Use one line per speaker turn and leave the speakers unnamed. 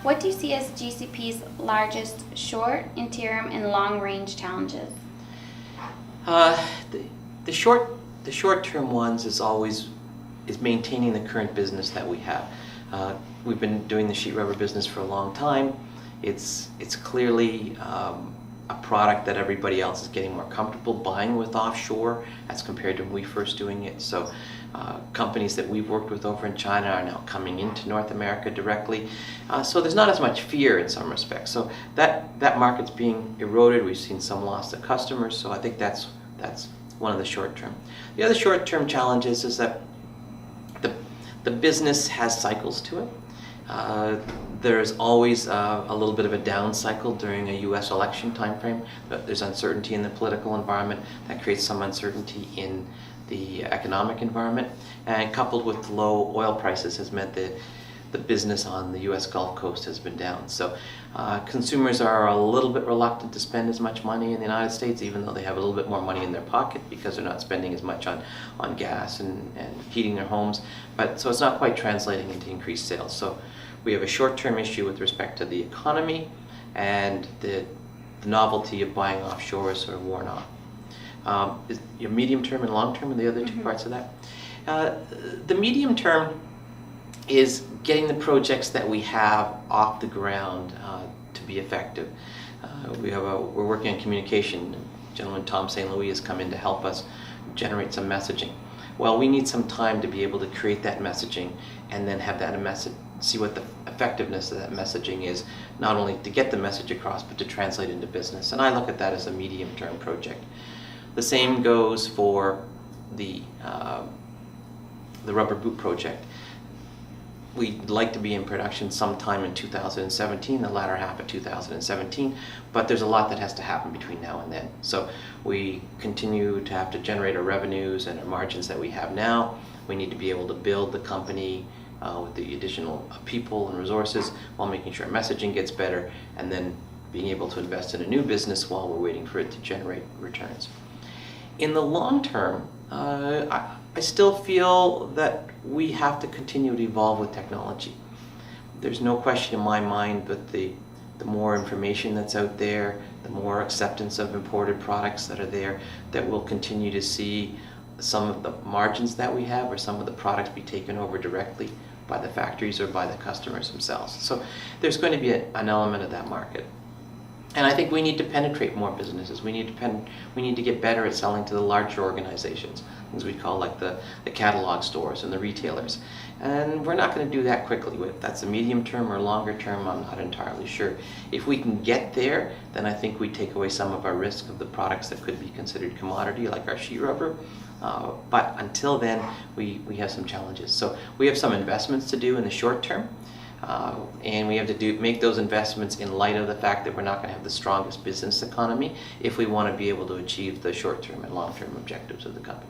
What do you see as GCP's largest short, interim, and long-range challenges?
Uh, the, the short-term ones is maintaining the current business that we have. We've been doing the sheet rubber business for a long time. It's clearly a product that everybody else is getting more comfortable buying with offshore as compared to when we first doing it. So companies that we've worked with over in China are now coming into North America directly. So there's not as much fear in some respects. So that market's being eroded. We've seen some loss of customers. So I think that's one of the short term. The other short term challenges is that the business has cycles to it. There's always a little bit of a down cycle during a U.S. election timeframe. There's uncertainty in the political environment that creates some uncertainty in the economic environment, and coupled with low oil prices has meant that the business on the U.S. Gulf Coast has been down. So consumers are a little bit reluctant to spend as much money in the United States, even though they have a little bit more money in their pocket because they're not spending as much on gas and heating their homes. But so it's not quite translating into increased sales. So we have a short-term issue with respect to the economy, and the novelty of buying offshore is sort of worn off. Your medium term and long term are the other two parts of that. The medium term is getting the projects that we have off the ground to be effective. We're working on communication. Gentleman Tom St. Louis has come in to help us generate some messaging. Well, we need some time to be able to create that messaging and then have that message, see what the effectiveness of that messaging is, not only to get the message across, but to translate into business. And I look at that as a medium-term project. The same goes for the rubber boot project. We'd like to be in production sometime in 2017, the latter half of 2017, but there's a lot that has to happen between now and then. So we continue to have to generate our revenues and our margins that we have now. We need to be able to build the company with the additional people and resources while making sure messaging gets better, and then being able to invest in a new business while we're waiting for it to generate returns. In the long term, I still feel that we have to continue to evolve with technology. There's no question in my mind that the more information that's out there, the more acceptance of imported products that are there, that we'll continue to see some of the margins that we have or some of the products be taken over directly by the factories or by the customers themselves. So there's going to be an element of that market. And I think we need to penetrate more businesses. We need to get better at selling to the larger organizations, things we call like the catalog stores and the retailers. And we're not going to do that quickly. If that's a medium term or longer term, I'm not entirely sure. If we can get there, then I think we take away some of our risk of the products that could be considered commodity, like our sheet rubber. But until then, we have some challenges. So we have some investments to do in the short term. And we have to make those investments in light of the fact that we're not going to have the strongest business economy if we want to be able to achieve the short-term and long-term objectives of the company.